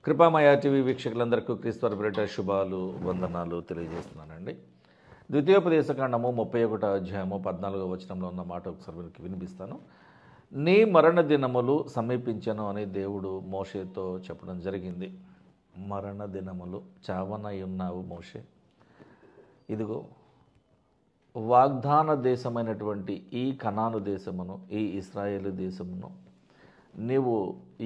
కృపామయ TV వీక్షకులందరికీ క్రీస్తు పేరిట శుభాలు వందనాలు తెలియజేస్తున్నానండి. ద్వితీయోపదేశకాండము 31వ అధ్యాయము 14వ వచనంలో ఉన్న మాట ఒకసారి మీకు వినిపిస్తాను. నీ మరణ దినములు సమీపించను అని దేవుడు మోషేతో చెప్పడం జరిగింది. మరణ దినములు చావనై ఉన్నావు మోషే. ఇదిగో వాగ్దాన దేశమైనటువంటి ఈ కనాను దేశమును, ఈ ఇశ్రాయేలు దేశమును నీవు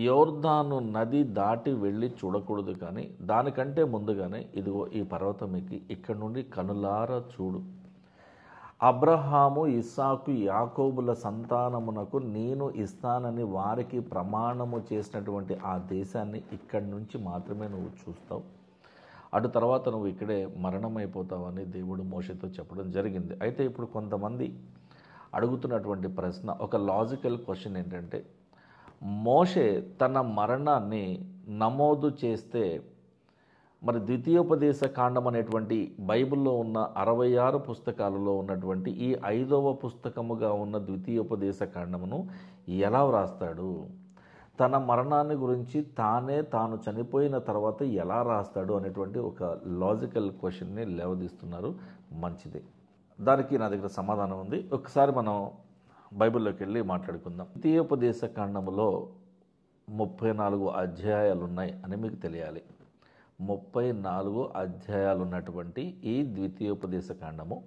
యోర్దాను నది దాటి వెళ్ళి చూడకూడదు, కానీ దానికంటే ముందుగానే ఇదిగో ఈ పర్వతం ఎక్కి ఇక్కడి నుండి కనులారా చూడు. అబ్రహాము, ఇస్సాకు, యాకోబుల సంతానమునకు నేను ఇస్తానని వారికి ప్రమాణము చేసినటువంటి ఆ దేశాన్ని ఇక్కడి నుంచి మాత్రమే నువ్వు చూస్తావు. అటు తర్వాత నువ్వు ఇక్కడే మరణమైపోతావని దేవుడు మోషేతో చెప్పడం జరిగింది. అయితే ఇప్పుడు కొంతమంది అడుగుతున్నటువంటి ప్రశ్న, ఒక లాజికల్ క్వశ్చన్ ఏంటంటే, మోషే తన మరణాన్ని నమోదు చేస్తే మరి ద్వితీయోపదేశ కాండం అనేటువంటి బైబిల్లో ఉన్న 66 పుస్తకాలలో ఉన్నటువంటి ఈ 5వ పుస్తకముగా ఉన్న ద్వితీయోపదేశ కాండమును ఎలా వ్రాస్తాడు? తన మరణాన్ని గురించి తాను చనిపోయిన తర్వాత ఎలా రాస్తాడు అనేటువంటి ఒక లాజికల్ క్వశ్చన్ని లేవదీస్తున్నారు. మంచిది, దానికి నా దగ్గర సమాధానం ఉంది. ఒకసారి మనం బైబిల్లోకి వెళ్ళి మాట్లాడుకుందాం. ద్వితీయోపదేశ కాండములో 34 అధ్యాయాలు ఉన్నాయి అని మీకు తెలియాలి. 34 అధ్యాయాలు ఉన్నటువంటి ఈ ద్వితీయోపదేశ కాండము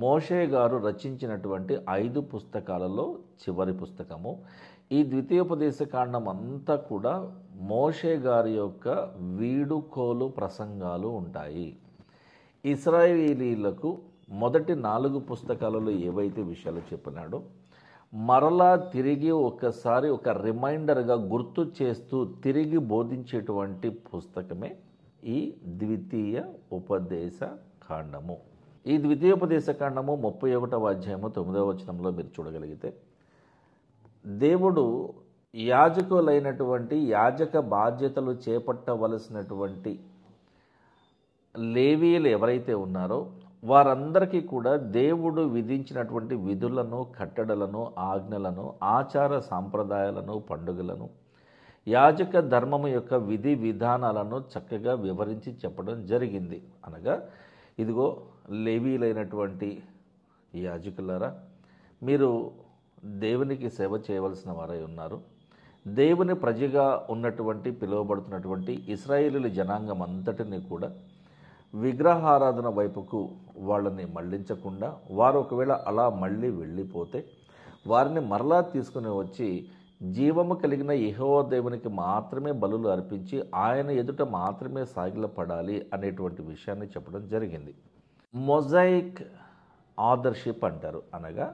మోషే గారు రచించినటువంటి 5 పుస్తకాలలో చివరి పుస్తకము. ఈ ద్వితీయోపదేశ కాండం అంతా కూడా మోషే గారి యొక్క వీడుకోలు ప్రసంగాలు ఉంటాయి. ఇశ్రాయేలీలకు మొదటి 4 పుస్తకాలలో ఏవైతే విషయాలు చెప్పినాడో మరలా తిరిగి ఒకసారి ఒక రిమైండర్గా గుర్తు చేస్తూ తిరిగి బోధించేటువంటి పుస్తకమే ఈ ద్వితీయ ఉపదేశ కాండము. ఈ ద్వితీయోపదేశ కాండము 31వ అధ్యాయము 9వ వచనంలో మీరు చూడగలిగితే, దేవుడు యాజకులైనటువంటి యాజక బాధ్యతలు చేపట్టవలసినటువంటి లేవీయులు ఎవరైతే ఉన్నారో వారందరికీ కూడా దేవుడు విధించినటువంటి విధులను, కట్టడలను, ఆజ్ఞలను, ఆచార సాంప్రదాయాలను, పండుగలను, యాజక ధర్మము యొక్క విధి విధానాలను చక్కగా వివరించి చెప్పడం జరిగింది. అనగా ఇదిగో లేవీయులైనటువంటి యాజకులారా, మీరు దేవునికి సేవ చేయవలసిన వారై ఉన్నారు. దేవుని ప్రజగా ఉన్నటువంటి పిలువబడుతున్నటువంటి ఇశ్రాయేలీల జనాంగం అంతటినీ కూడా విగ్రహారాధన వైపుకు వాళ్ళని మళ్లించకుండా, వారు ఒకవేళ అలా మళ్ళీ వెళ్ళిపోతే వారిని మరలా తీసుకుని వచ్చి జీవము కలిగిన యెహోవా దేవునికి మాత్రమే బలులు అర్పించి ఆయన ఎదుట మాత్రమే సాగిలపడాలి అనేటువంటి విషయాన్ని చెప్పడం జరిగింది. మొజాయిక్ ఆథర్షిప్ అంటారు. అనగా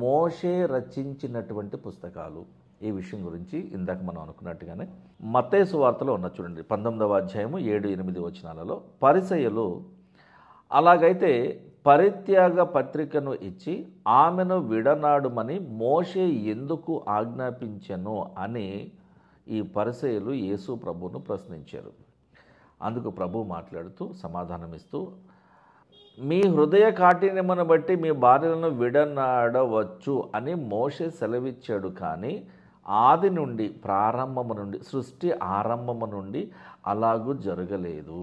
మోషే రచించినటువంటి పుస్తకాలు. ఈ విషయం గురించి ఇందాక మనం అనుకున్నట్టుగానే మత్తయి సువార్తలో ఉన్న చూడండి 19వ అధ్యాయము 7-8 వచనాలలో, పరిసయ్యులు అలాగైతే పరిత్యాగ పత్రికను ఇచ్చి ఆమెను విడనాడుమని మోషే ఎందుకు ఆజ్ఞాపించెను అని ఈ పరిసయ్యులు యేసు ప్రభువును ప్రశ్నించారు. అందుకు ప్రభు మాట్లాడుతూ సమాధానమిస్తూ, మీ హృదయ కాఠిన్యమును బట్టి మీ భార్యలను విడనాడవచ్చు అని మోషే సెలవిచ్చాడు, కానీ ఆది నుండి, ప్రారంభము నుండి, సృష్టి ఆరంభము నుండి అలాగూ జరగలేదు.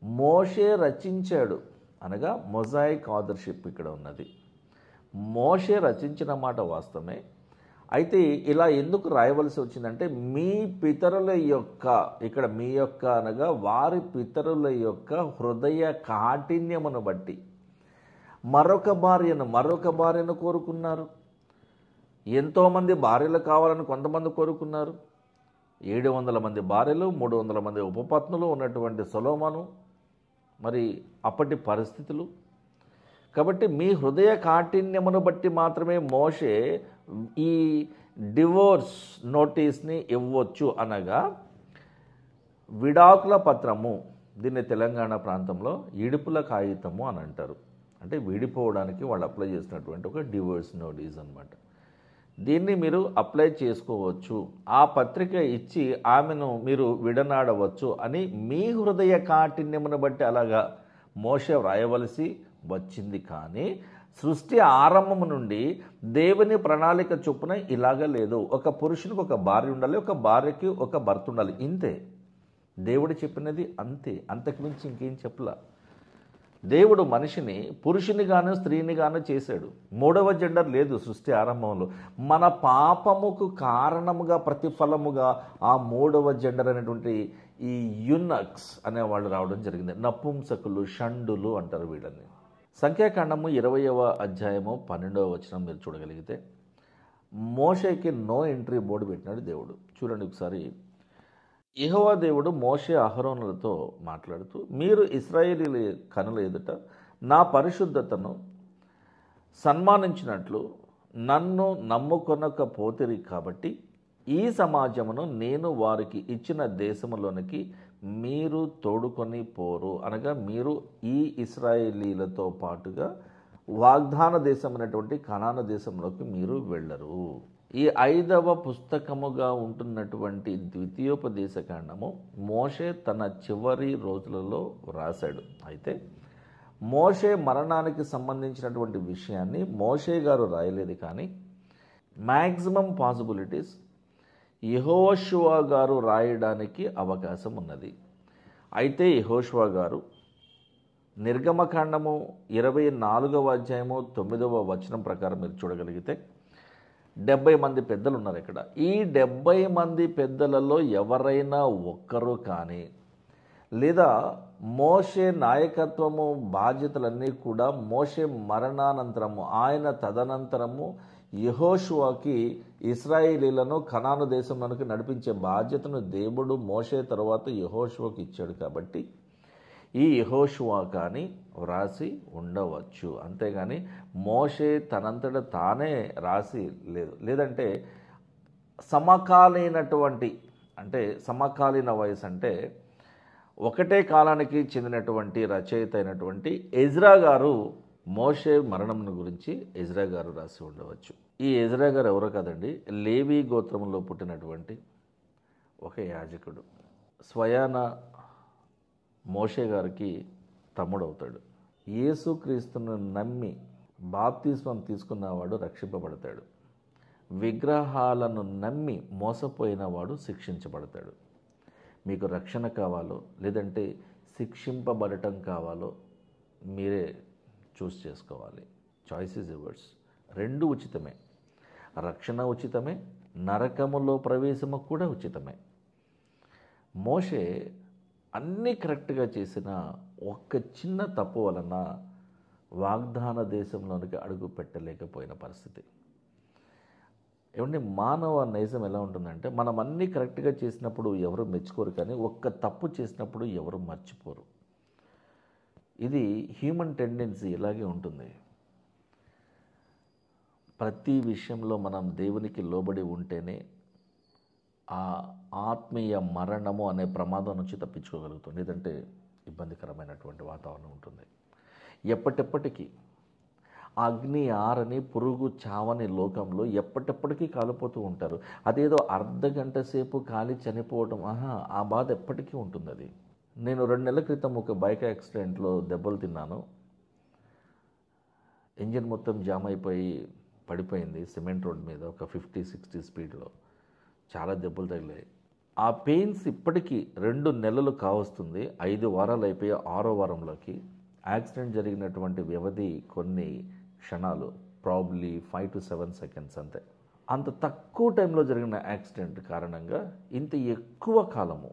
మోషే రచించాడు అనగా మొజాయిక్ ఆథర్షిప్ ఇక్కడ ఉన్నది. మోషే రచించిన మాట వాస్తవమే. అయితే ఇలా ఎందుకు రాయవలసి వచ్చిందంటే, మీ పితరుల యొక్క, ఇక్కడ మీ యొక్క అనగా వారి పితరుల యొక్క హృదయ కాఠిన్యమును బట్టి మరొక భార్యను కోరుకున్నారు. ఎంతోమంది భార్యలు కావాలని కొంతమంది కోరుకున్నారు. 700 మంది భార్యలు, 300 మంది ఉపపత్నులు ఉన్నటువంటి సొలొమోను, మరి అప్పటి పరిస్థితులు. కాబట్టి మీ హృదయ కాఠిన్యమును బట్టి మాత్రమే మోషే ఈ డివోర్స్ నోటీస్ని ఇవ్వచ్చు. అనగా విడాకుల పత్రము, దీన్ని తెలంగాణ ప్రాంతంలో ఇడుపుల కాగితము అని అంటారు. అంటే విడిపోవడానికి వాళ్ళు అప్లై చేసినటువంటి ఒక డివోర్స్ నోటీస్ అన్నమాట. దీన్ని మీరు అప్లై చేసుకోవచ్చు, ఆ పత్రిక ఇచ్చి ఆమెను మీరు విడనాడవచ్చు అని మీ హృదయ కాఠిన్యమును బట్టి అలాగా మోషే వ్రాయవలసి వచ్చింది. కానీ సృష్టి ఆరంభం నుండి దేవుని ప్రణాళిక చొప్పున ఇలాగ లేదు. ఒక పురుషునికి ఒక భార్య ఉండాలి, ఒక భార్యకి ఒక భర్త ఉండాలి, ఇంతే. దేవుడు చెప్పినది అంతే, అంతకుమించి ఇంకేం చెప్పలా. దేవుడు మనిషిని పురుషునిగాను స్త్రీనిగాను చేశాడు. మూడవ జెండర్ లేదు సృష్టి ఆరంభంలో. మన పాపముకు కారణముగా ప్రతిఫలముగా ఆ మూడవ జెండర్ అనేటువంటి ఈ యునక్స్ అనేవాళ్ళు రావడం జరిగింది. నపుంసకులు, షండులు అంటారు వీళ్ళని. సంఖ్యాకాండము 20వ అధ్యాయము 12వ వచనం మీరు చూడగలిగితే మోషేకి నో ఎంట్రీ బోర్డు పెట్టినాడు దేవుడు. చూడండి ఒకసారి. యెహోవా దేవుడు మోషే అహరోనులతో మాట్లాడుతూ, మీరు ఇశ్రాయేలీల కనుల ఎదుట నా పరిశుద్ధతను సన్మానించినట్లు నన్ను నమ్ముకొనకపోతిరి కాబట్టి ఈ సమాజమును నేను వారికి ఇచ్చిన దేశములోనికి మీరు తోడుకొని పోరు. అనగా మీరు ఈ ఇశ్రాయేలీలతో పాటుగా వాగ్దాన దేశం అనేటువంటి కనాను దేశంలోకి మీరు వెళ్ళరు. ఈ 5వ పుస్తకముగా ఉంటున్నటువంటి ద్వితీయోపదేశకాండము మోషే తన చివరి రోజులలో రాశాడు. అయితే మోషే మరణానికి సంబంధించినటువంటి విషయాన్ని మోషే గారు రాయలేదు, కానీ మ్యాక్సిమం పాసిబిలిటీస్ యెహోషువ గారు రాయడానికి అవకాశం ఉన్నది. అయితే యెహోషువ గారు నిర్గమకాండము 24వ అధ్యాయము 9వ వచనం ప్రకారం మీరు చూడగలిగితే 70 మంది పెద్దలు ఉన్నారు ఇక్కడ. ఈ 70 మంది పెద్దలలో ఎవరైనా ఒక్కరు కానీ, లేదా మోషే నాయకత్వము బాధ్యతలన్నీ కూడా మోషే మరణానంతరము, ఆయన తదనంతరము యెహోషువకి ఇశ్రాయేలీలను కనాను దేశంలోనికి నడిపించే బాధ్యతను దేవుడు మోషే తర్వాత యెహోషువకి ఇచ్చాడు. కాబట్టి ఈ యెహోషువ కానీ వ్రాసి ఉండవచ్చు, అంతేగాని మోషే తనంతట తానే రాసి లేదు. లేదంటే సమకాలీనటువంటి, అంటే సమకాలీన వయసు అంటే ఒకటే కాలానికి చెందినటువంటి రచయిత అయినటువంటి ఎజ్రా గారు మోషే మరణం గురించి ఎజ్రా గారు రాసి ఉండవచ్చు. ఈ ఎజ్రా గారు ఎవరో కాదండి, లేవి గోత్రంలో పుట్టినటువంటి ఒక యాజకుడు. స్వయాన మోషే గారికి తమ్ముడవుతాడు. యేసుక్రీస్తును నమ్మి బాప్తిస్మం తీసుకున్నవాడు రక్షింపబడతాడు. విగ్రహాలను నమ్మి మోసపోయినవాడు శిక్షించబడతాడు. మీకు రక్షణ కావాలో లేదంటే శిక్షింపబడటం కావాలో మీరే చూస్ చేసుకోవాలి. Choice is yours. రెండు ఉచితమే. రక్షణ ఉచితమే, నరకములో ప్రవేశము కూడా ఉచితమే. మోషే అన్నీ కరెక్ట్గా చేసిన ఒక్క చిన్న తప్పు వలన వాగ్దాన దేశంలోనికి అడుగు పెట్టలేకపోయిన పరిస్థితి. ఏమంటే మానవ నైజం ఎలా ఉంటుందంటే, మనం అన్నీ కరెక్ట్గా చేసినప్పుడు ఎవరు మెచ్చుకోరు, కానీ ఒక్క తప్పు చేసినప్పుడు ఎవరు మర్చిపోరు. ఇది హ్యూమన్ టెండెన్సీ ఇలాగే ఉంటుంది. ప్రతి విషయంలో మనం దేవునికి లోబడి ఉంటేనే ఆ ఆత్మీయ మరణము అనే ప్రమాదం నుంచి తప్పించుకోగలుగుతుంది. లేదంటే ఇబ్బందికరమైనటువంటి వాతావరణం ఉంటుంది. ఎప్పటికీ అగ్ని ఆరని పురుగు చావని లోకంలో ఎప్పటికీ కాలిపోతూ ఉంటారు. అదేదో అర్ధగంట సేపు కాలి చనిపోవడం, ఆ బాధ ఎప్పటికీ ఉంటుంది. అది నేను 2 నెలల క్రితం ఒక బైక్ యాక్సిడెంట్లో దెబ్బలు తిన్నాను. ఇంజిన్ మొత్తం జామ్ అయిపోయి పడిపోయింది సిమెంట్ రోడ్ మీద ఒక 50-60 స్పీడ్లో. చాలా దెబ్బలు తగిలాయి. ఆ పెయిన్స్ ఇప్పటికీ 2 నెలలు కావస్తుంది. 5 వారాలు అయిపోయి 6వ వారంలోకి. యాక్సిడెంట్ జరిగినటువంటి వ్యవధి కొన్ని క్షణాలు, ప్రాబ్లీ 5 to 7 seconds అంతే. అంత తక్కువ టైంలో జరిగిన యాక్సిడెంట్ కారణంగా ఇంత ఎక్కువ కాలము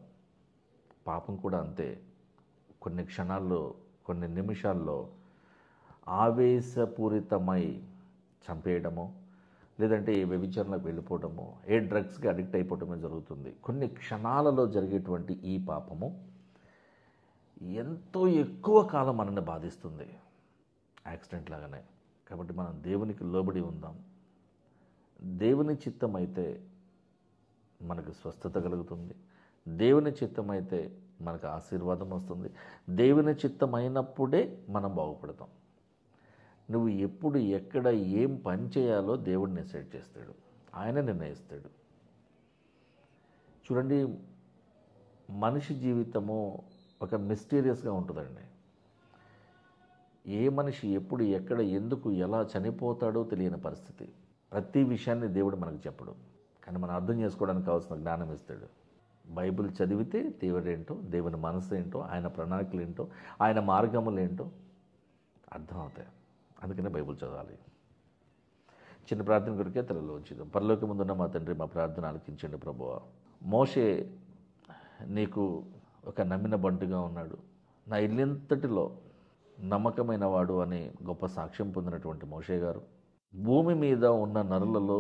పాపం కూడా అంతే. కొన్ని క్షణాల్లో, కొన్ని నిమిషాల్లో ఆవేశపూరితమై చంపేయడమో, లేదంటే ఏ వ్యభిచారణకు వెళ్ళిపోవడమో, ఏ డ్రగ్స్కి అడిక్ట్ అయిపోవడమో జరుగుతుంది. కొన్ని క్షణాలలో జరిగేటువంటి ఈ పాపము ఎంతో ఎక్కువ కాలం మనల్ని బాధిస్తుంది, యాక్సిడెంట్ లాగానే. కాబట్టి మనం దేవునికి లోబడి ఉందాం. దేవుని చిత్తం అయితే మనకు స్వస్థత కలుగుతుంది. దేవుని చిత్తం అయితే మనకు ఆశీర్వాదం వస్తుంది. దేవుని చిత్తం అయినప్పుడే మనం బాగుపడతాం. నువ్వు ఎప్పుడు ఎక్కడ ఏం పని చేయాలో దేవుడు డిసైడ్ చేస్తాడు, ఆయన నిర్ణయిస్తాడు. చూడండి, మనిషి జీవితము ఒక మిస్టీరియస్గా ఉంటుందండి. ఏ మనిషి ఎప్పుడు ఎక్కడ ఎందుకు ఎలా చనిపోతాడో తెలియని పరిస్థితి. ప్రతి విషయాన్ని దేవుడు మనకు చెప్పడు, కానీ మనం అర్థం చేసుకోవడానికి కావాల్సిన జ్ఞానం ఇస్తాడు. బైబిల్ చదివితే దేవుడేంటో, దేవుని మనసు ఏంటో, ఆయన ప్రణాళికలు ఏంటో, ఆయన మార్గములు ఏంటో అర్థమవుతాయి. అందుకనే బైబిల్ చదవాలి. చిన్న ప్రార్థన కొరికే తలలో ఉంచుదాం. పరలోకమందున్న మా తండ్రి, మా ప్రార్థన ఆలకించండి ప్రభువా. మోషే నీకు ఒక నమ్మిన బంటుగా ఉన్నాడు. నా ఇల్లంతటిలో నమ్మకమైన వాడు అని గొప్ప సాక్ష్యం పొందినటువంటి మోషే గారు, భూమి మీద ఉన్న నరులలో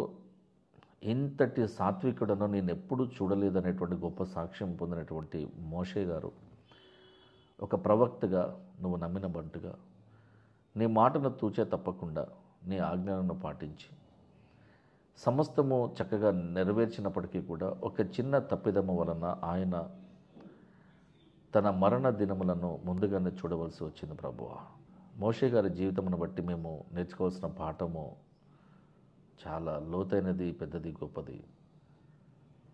ఇంతటి సాత్వికుడను నేను ఎప్పుడూ చూడలేదనేటువంటి గొప్ప సాక్ష్యం పొందినటువంటి మోషే గారు, ఒక ప్రవక్తగా, నువ్వు నమ్మిన బంటుగా, నీ మాటను తూచే తప్పకుండా నీ ఆజ్ఞలను పాటించి సమస్తము చక్కగా నెరవేర్చినప్పటికీ కూడా ఒక చిన్న తప్పిదము వలన ఆయన తన మరణ దినములను ముందుగానే చూడవలసి వచ్చింది ప్రభువా. మోషే గారి జీవితమును బట్టి మేము నేర్చుకోవాల్సిన పాఠము చాలా లోతైనది, పెద్దది, గొప్పది.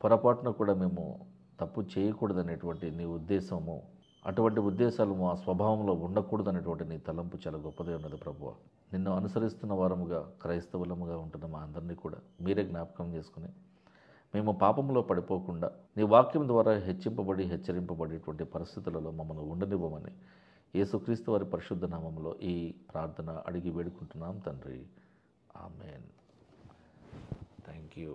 పొరపాటున కూడా మేము తప్పు చేయకూడదనేటువంటి నీ ఉద్దేశము, అటువంటి ఉద్దేశాలు మా స్వభావంలో ఉండకూడదనేటువంటి నీ తలంపు చాలా గొప్పదే ఉన్నది ప్రభువా. నిన్ను అనుసరిస్తున్న వారముగా, క్రైస్తవులముగా ఉంటున్న మా అందరినీ కూడా మీరే జ్ఞాపకం చేసుకుని మేము పాపంలో పడిపోకుండా నీ వాక్యం ద్వారా హెచ్చింపబడి హెచ్చరింపబడేటువంటి పరిస్థితులలో మమ్మల్ని ఉండనివ్వమని యేసుక్రీస్తు వారి పరిశుద్ధ నామములో ఈ ప్రార్థన అడిగి వేడుకుంటున్నాం తండ్రి. ఆమెన్. Thank you.